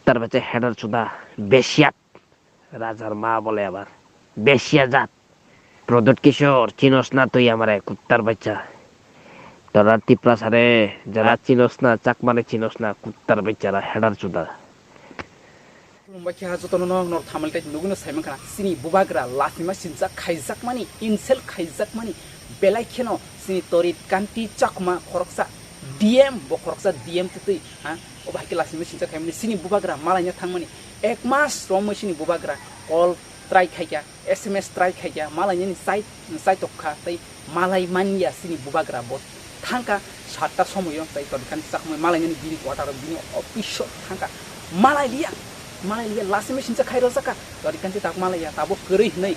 কুত্তার বাচ্চা হেডার চুদা বেশিয়াত রাজার মা বলে আবার বেশিয়া জাত প্রদোট কিশোর চিনস না তুই আমারে কুত্তার বাচ্চা তোরা টিপরা সারে যারা চিনস না চাকমানে চিনস না কুত্তার বাচ্চারা হেডার চুদা Lumba ki hajo tono nor thamal tai nuguno saimang kana sini bubagra lafima sinja khaijak mani insel khaijak mani belai kheno sini torit kanti chakma khoroksa dm bo khoroksa dm tutui ha oba ki lafima sinja khaimani sini bubagra malanya thangmani ek mas rom sini bubagra call try khaija sms try khaija malanya ni site tokkha tai malai mania sini bubagra bot thangka 7টা সময় তাই torit kanti chakma malanya ni bini water bini office thangka malai dia Malaya last mesin cakai rosaka, dari kan kita Malaya tabu kerih nih,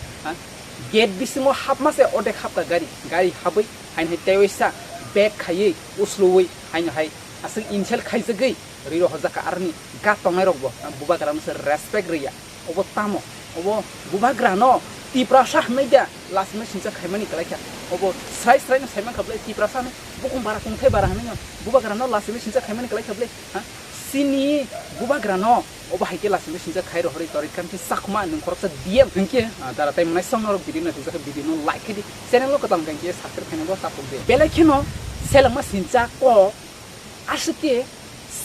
gate bisimo hap masih odek hap ka gari habai, hanya tewisa bag kaye, uslui, hanya hai, asal insel kai segai, riro hozaka arni, gatong erogbo, Bubagra masih respect ria, obo tamo, obo Bubagra no, tiprasah meja, last mesin cakai mani kelakya, obo size nih saya mengkablai tiprasah nih, bukan barang kungkai barang nih, Bubagra no last mesin cakai mani kelakya blai, sini Bubagra no oba haike lasime sinja khairo hori torit kan sakma nung koroksa diem hengke dara tai manai song norok video na tujaka video no like di channel lo katam kan ke subscribe khane bo tapok de belai kheno selama sinja ko asike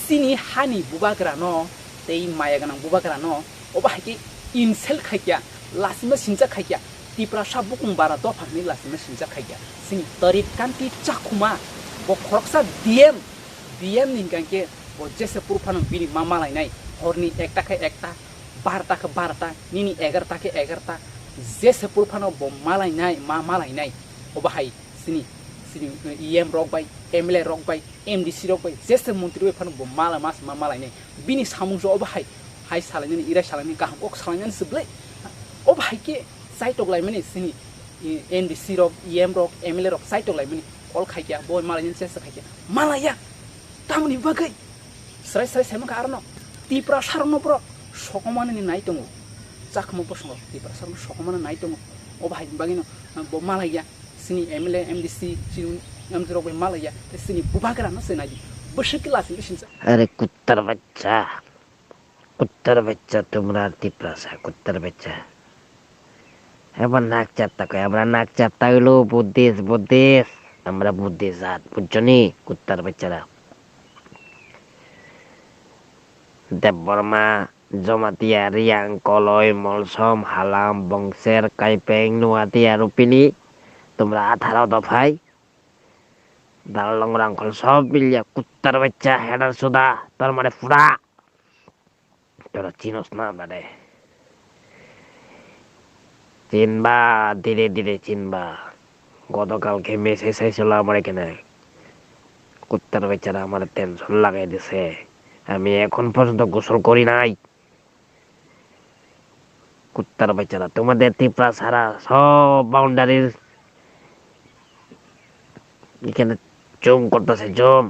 sini hani Bubagra no tei maya ganang Bubagra no oba haike insel khaikya lasime sinja khaikya tipra sabukung bara do phangni lasime sinja khaikya sini torit kan ti Chakhoma bo koroksa diem ning kan ke bo jese purphan bini mama lai nai horni ekta ke ekta barta ke barta nini egarta ke egarta jese purphan bo malai nai malai nai obahai sini em rock bai mle rock bai mdc rock bai jese mantri phan bo mala mas malai nai bini samung jo obahai hai salani ira salani kaham ok salani seblai obahai ke saitok lai mani sini mdc rock em rock mle rock saitok lai mani ol khaikya boy malai jese khaikya malaya tamni bagai serai sama karno tipra sarno pro sokomane ni nai tongo Chakhoma posongo tipra sarno sokomane nai tongo obahai bagino bo malaya sini mle mdc sini amjro bo malaya sini Bubagra no senaji bashikila sinja अरे कुत्तर बच्चा तुम्हारा टिपरा सा कुत्तर बच्चा এবার নাক চাপতা কয় আমরা নাক চাপতা হইলো বুদ্ধিস আমরা বুদ্ধিস জাত বুঝছনি কুত্তার বাচ্চারা দেববর্মা জমাতিয়া রিয়াং কলয় মলসম হালাম বংশের কাইপেং নুয়াতিয়া রুপিনি তোমরা 18 দফায় দালং রাংখল সব মিলিয়া কুত্তার বাচ্চা হেডার সুদা তার মানে ফুড়া তোরা চিনস না মানে চিনবা ধীরে চিনবা গতকালকে মেসেজ আইছিল আমার এখানে কুত্তার বাচ্চারা আমার টেনশন লাগাই দিছে আমি এখন পর্যন্ত গোসল করি নাই কুত্তার বাচ্চারা তোমাদের টিপরা ছাড়া সব বাউন্ডারির এখানে জুম করতেছে জুম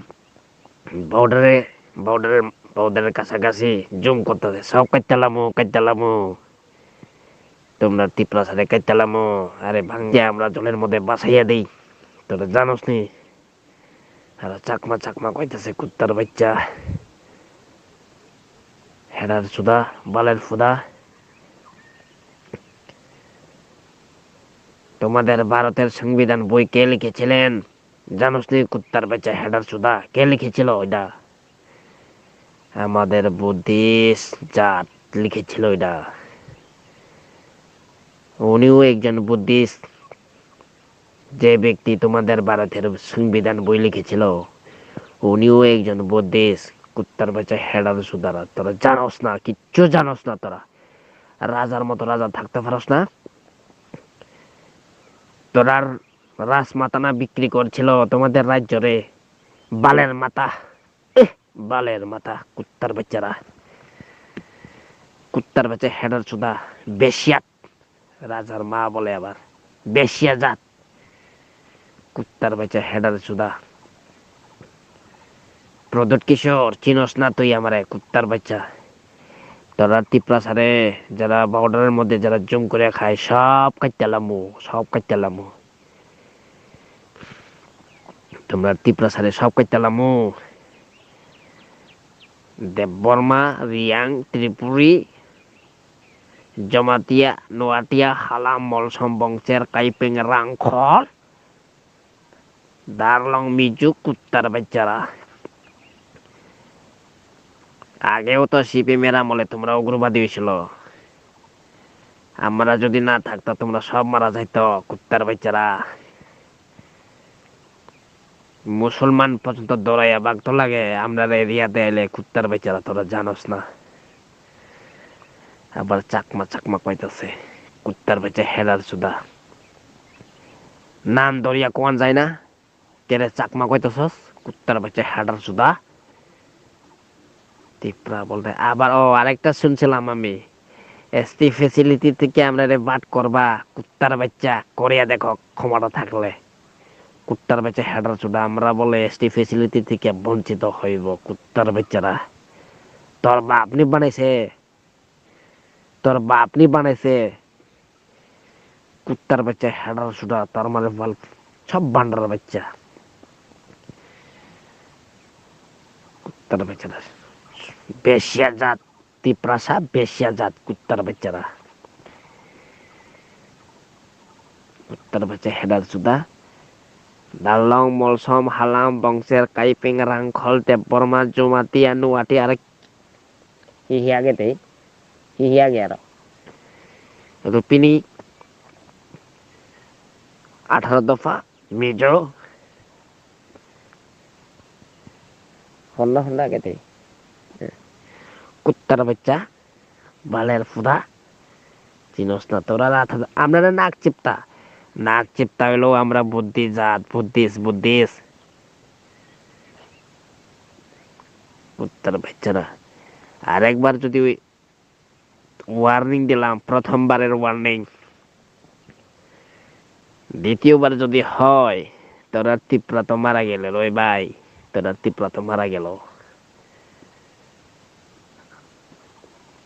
বর্ডারের কাছাকাছি জুম করতেছে সব কাটতালামু তোমরা টিপরা ছাড়া কাটতালামু আরে ভাঙ্গে আমরা জলের মধ্যে বাসাইয়া দেই তোরা জানোস নি আর চাকমা কইতাছে কুত্তার বাচ্চা হেডার সুদা বালের ফুদা তোমাদের ভারতের সংবিধান বই কে লিখেছিলেন জানোস নি কুত্তার বাচ্চা হেডার সুদা কে লিখেছিল ওইটা আমাদের বুদ্ধিস্ট জাত লিখেছিল ওইটা উনিও একজন বুদ্ধিস্ট যে ব্যক্তি তোমাদের ভারতের সংবিধান বই লিখেছিল উনিও একজন বুদ্ধিস্ট কুত্তার বাচ্চা হেডার সুদারা তোরা জানোস না কিচ্ছু জানোস না তোরা রাজার মতো রাজা থাকতে পারস না তোরার রাজমাতা না বিক্রি করছিল তোমাদের রাজ্যরে বালের মাথা কুত্তার বাচ্চা হেডার সুদা বেশিয়াত রাজার মা বলে আবার বেশিয়া জাত কুত্তার বাচ্চা হেডার সুদা প্রদোট কিশোর চিনস না তুই আমারে কুত্তার বাচ্চা তোরা টিপরা সারে যারা বর্ডারের মধ্যে যারা জুম করে খায় সব কাটতালামু তোমরা টিপরা সারে সব কাটতালামু দেববর্মা রিয়াং ত্রিপুরী জমাতিয়া নোয়াটিয়া হালাম মলসম বংশের কাইপেং রাংখল দারলং মিজু কুত্তার বাচ্চারা। আগেও তো সিপিএমের আমলে তোমরা উগ্রবাদী হয়েছিল, আমরা যদি না থাকতো তোমরা সব মারা যাইতো কুত্তার বাচ্চারা। মুসলমান পর্যন্ত দৌড়াইয়া বাগতো লাগে আমরা এরিয়াতে এলে কুত্তার বাচ্চারা, তোরা জানোস না। আবার চাকমা চাকমা কইতাছে কুত্তার বাচ্চা হেলার সুদা। নাম দরিয়া কোয়ান যায় না, কেরে চাকমা কইতাছস কুত্তার বাচ্চা হেডার সুদা। টিপরা বলতে আবার আরেকটা শুনছিলাম আমি, এসটি ফেসিলিটি থেকে আমরা বাট করবা কুত্তার বাচ্চা করিয়া দেখো ক্ষমতা থাকলে। কুত্তার বাচ্চা হেডার চুদা, আমরা বলে এসটি ফেসিলিটি থেকে বঞ্চিত হইব কুত্তার বাচ্চারা। তোর বাপ নি বানাইছে, তোর বাপ নি বানাইছে কুত্তার বাচ্চা হেডার চুদা, তার মানে সব বান্ডার বাচ্চা কুত্তার বাচ্চারা। বেশিয়া জাত তিপ্রাসা, বেশিয়া জাত কুত্তার বাচ্চারা, কুত্তার বাচ্চা হেডার চুদা। দালং মলসম হালাম বংশের কাইপেং রাংখল দেববর্মা জমাতিয়া নুয়াটি আর হিহিয়াগে আর রুপিনি 18 দফা মিজো হন্ডা গেতে কুত্তার বাচ্চা বালের ফুদা চিনস না তোরা। আমরা নাক চিপতা হইলেও আমরা বুদ্ধি জাত, বুদ্ধিস কুত্তার বাচ্চারা। আরেকবার যদি ওয়ার্নিং দিলাম, প্রথমবারের ওয়ার্নিং, দ্বিতীয়বার যদি হয় তোরা তিপ্রা তো মারা গেল ওই ভাই, তোরা তিপ্রা তো মারা গেল।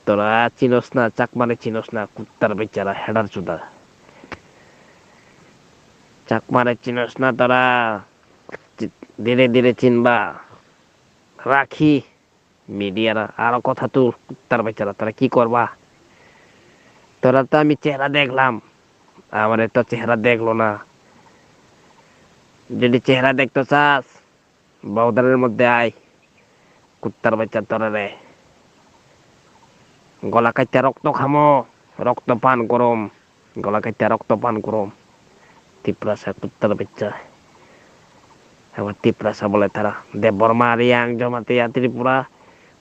তোরা চিনস না, চাকমারে চিনস না কুত্তার বাচ্চারা হেডার চুদা, চাকমারে চিনস না তোরা, ধীরে ধীরে চিনবা। রাখি মিডিয়ার আরো কথা, তোর কুত্তার বাচ্চারা তোরা কি করবা। তোরা তো আমি চেহারা দেখলাম, আমার তো চেহারা দেখলো না। যদি চেহারা দেখতে চাস বউদারের মধ্যে আয় কুত্তার বাচ্চা, তোরা রে গলা কাইতে রক্ত খামো, রক্ত পান করম, গলা কাইতে রক্ত পান করম। তিপ্রাসা কুত্তার বাচ্চা। আবার তিপ্রাসা বলে তারা দেববর্মা রিয়াং জমাতিয়া ত্রিপুরা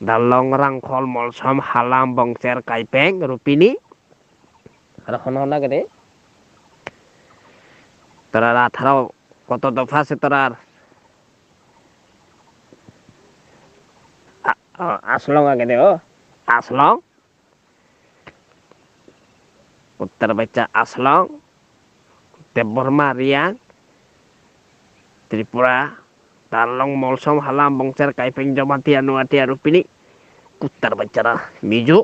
দালং রাংখল মলসম হালাম বংশের কাইপেং রুপিনি আর হনা গে তোরা 18 কত দফা আছে তোরার। আসলং আগে দে আসলং কুত্তার বাচ্চা আসলং দেববর্মা রিয়াং ত্রিপুরা দালং মলসম হালাম বংশের কাইপেং জমাতিয়া নুয়াটিয়া রুপিনি কুত্তার বাচ্চারা মিজু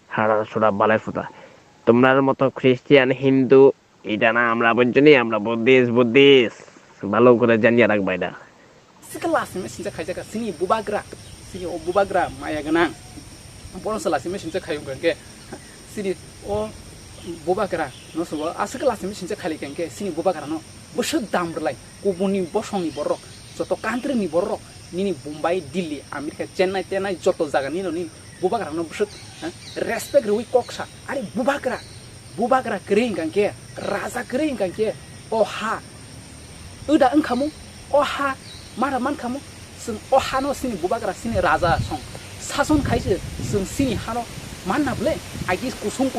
হাড়া সুরা বালাই ফুটা। তোমার মতো খ্রিস্টিয়ান হিন্দু এটা না আমরা বুঝছি, আমরা বুদ্ধিস ভালো করে জানিয়ে রাখবা এটা। Sekelasnya sinja kayak sini Bubagra, sini Bubagra maya genang. Bono selasnya sinja kayu gengke, sini Bubagra, no semua. Sekelasnya sinja kali gengke, sini Bubagra no. Besar dam berlai, kubuni bosong ni borok, joto country ni borok, nini Bombay, Delhi, Amerika, Chennai, joto zaga ni no ni Bubagra no besar. Respect rui koksa, ari Bubagra kering gengke, raza kering gengke, oha, udah engkamu, oha. Maraman kamu, sing ohano sini Bubagra sini raja song, sason kaise sing sini hano mana boleh, agis kusung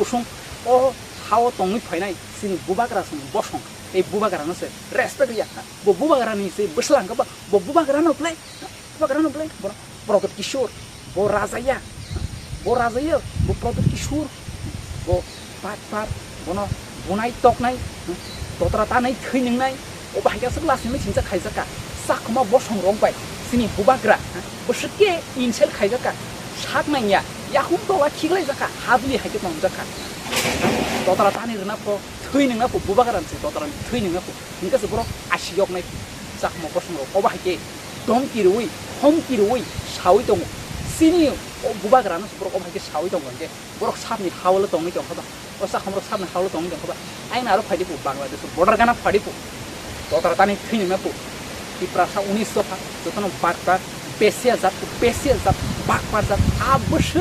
hawa tongi painai sini Bubagra sing bosong, Bubagra no se respect ya, Bubagra ni se berselang kaba, Bubagra no boleh, produk kishur, raja ya, produk kishur, pat, bunai tok nai, totrata nai, khining nai, bahaya sekelas ini cinta kaisa ka. Chakhoma bosong rongpai sini Bubagra beseke insel khaijaka saknanya yahum dola khiglai jaka habli haike tong jaka totara tani rena po Thwi nengna po Bubagra nse totara Thwi nengna po hingka se bro asiyok nai Chakhoma bosong ro oba haike Domki Rui, Homki Rui, Shawitong, Sini, Bubagra, Borok of Shawitong, Borok Sabni, Howler Tongi, or Sakamro Sabna Howler Tongi, I know Phaidi Bangladesh, Bwtharwi Phaidi, Bwtharwi Thwi, the Prasa Unisofa, the Tono Bakbar, Pesias up, Bakbars up, Abush,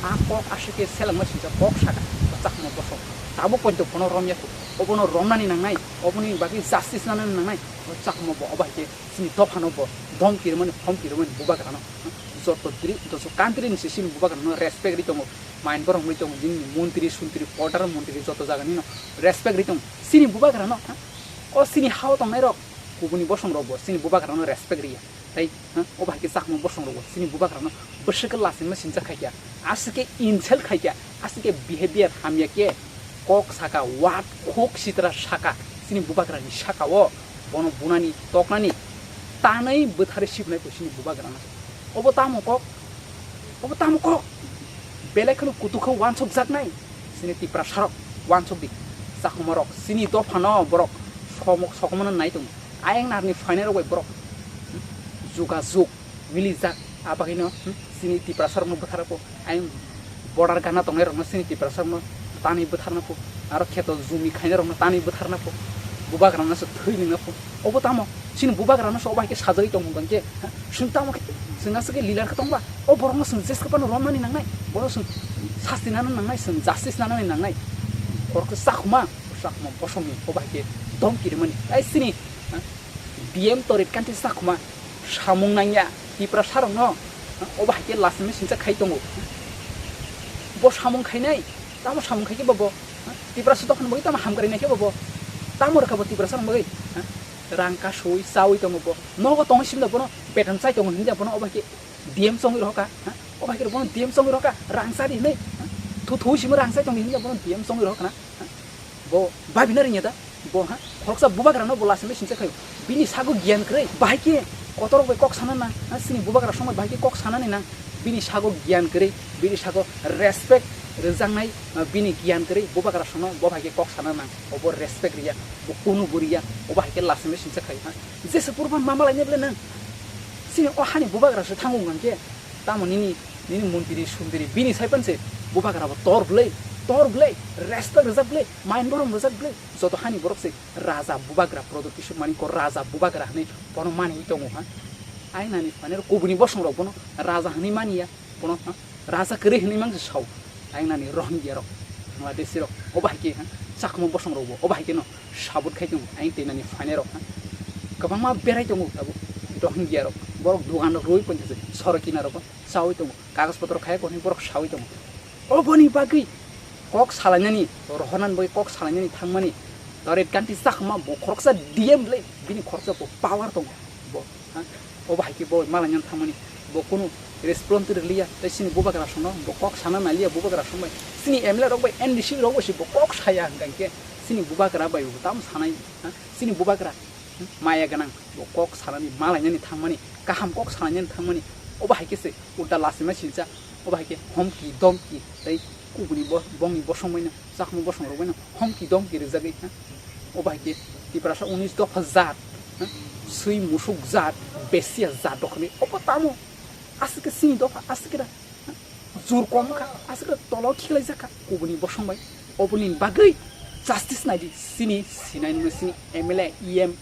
Apok Ashike Selamachis, Bokshaka, Sakmo Bosho, Tabu point to Ponoromia, Obono Roman in a night, opening Baki Justice Nan in a night, or Sakmo Obake, Sinitopanobo, Domki, Homki, Bubagrano, so to country in Sicily, Bubagrano, respect it, mind Borom, Muntri, Suntri, Porter, Muntri, Soto Zaganino, respect it, Sini Bubagrano, or Sini how to Mero. Kubuni bosom robo, sini Bubagra no respect ria. Right? Obaki sakmo bosom robo, sini Bubagra no bersekal lasin mesin cakaya. Asike intel kaya, asike behavior hamya ke, kok saka wat kok sitra saka, sini Bubagra ni saka wo, bono bunani toknani, tanai Bwtharwi shipnai ko sini Bubagra no. Obotamo kok, belekano kutuko wansok zaknai, sini ti prasarok wansok di, sakmarok, sini topano borok, sokomana naitung. Ayang narni final way bro. Zuga zug, Jolijak, apa kino? Sini ti prasar mo Bwtharwi po. Ayang border gana tongero na sini ti prasar mo tani Bwtharwi po. Aro keto zumi khainero na tani Bwtharwi po. Bubagra na sa Thwi na po. Obotamo, sini Bubagra na sa obay ke sajagi tong bangke. Suntamo ke sinasa ke lilar ka tong ba. O borong na sun jes ka pano romani nang nai. Borong sun sastina nang nai sun justice nang nai. Or ke Chakhoma bosomi obay ke Domki remani. Ay sini BM torit kanti Chakhoma samung nangya di prasarong no obah ke lasme sinca khai tongo bo samung khainai tamo samung khai ke bobo di prasu tokhan boi tamo ham kari nai ke bobo tamo rakha bo di prasarong boi rangka soi sawi tongo bo nogo tong sim da bono betan sai tongo ninja bono obah ke DM song roka obah ke bono DM song roka rangsa di nei thu sim rangsa tong ninja bono DM song roka na bo babinari nyata bo khoksa Bubagra no bolasme sinca khai bini sago gyan kre bahike kotor kok sana na sini Bubagra somai bahike kok sana ni na bini sago gyan kre bini sago respect rejangnai bini gyan kre Bubagra somai bo bahike kok sana na obo respect ria bo kunu buria o bahike lasme sincha khai jese purban mama laine bele na sini o hani Bubagra se thangung ngke tamo nini muntiri sundiri bini saipanse Bubagra bo tor blay respect rezak blay main borom rezak blay joto hani borok se raja Bubagra production mani ko raja Bubagra ne pono mani tongo ha ai nani paner kubuni bosong ro pono raja hani mani ya pono raja kere hani mang sau ai nani rohni gero no desiro obahike ha Chakhoma bosong ro obahike no sabut khai tongo ai te nani fanero ha kabang ma berai tongo tabu rohni gero borok dugan roi ponte sorokina ro sawi tongo kagas potro khai ko ni borok sawi tongo oboni bagi kok salanyani rohanan boy kok salanyani thangmani torit kanti Chakhoma bo khoroksa DM le bini khoroksa bo power tong bo o bahiki bo malanyan thangmani bo kono response liya sini Bubagra sono bo kok sana nalia Bubagra somai sini emla rok boy NDC rok bosi bo kok saya ngangke sini Bubagra boy tam sanai sini Bubagra maya ganang bo kok sanani malanyani thangmani kaham kok sananyani thangmani o bahiki se uta lasima silcha o bahiki homki domki tai kubuni bongi bosong moina Chakhoma bosong ro moina homki domki rezagi o bahike di prasa 19,000 sui musuk zat besia zat dokni opo tamo asike sini doka asikira zur komka asikira tolo khiklai jaka kubuni bosong bai opuni bagai justice naidi sini sinain sini MLA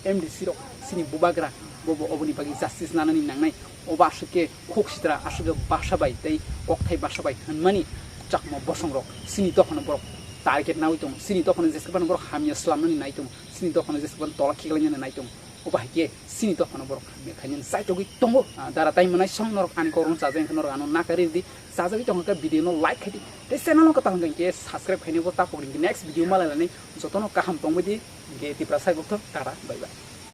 MDC ro sini Bubagra bobo opuni bagi justice nanani nangnai oba asike khoksitra asike basha bai tei kokthai basha bai hanmani Chakhoma bosong ro sini dokhana borok target nawi tong sini dokhana jeskaban borok hamya slamnani nai tong sini dokhana jeskaban tola khiklanya nai tong obahike sini dokhana borok mekhanyan sai togi tongo dara tai manai song norok an korong sajeng khnor anu nakari di sajagi tong ka video no like khati te channel no ka tang ke subscribe khaini bo ta pogri next video malala nei jotono kaham tongbedi ge ti prasai gokto tara bye bye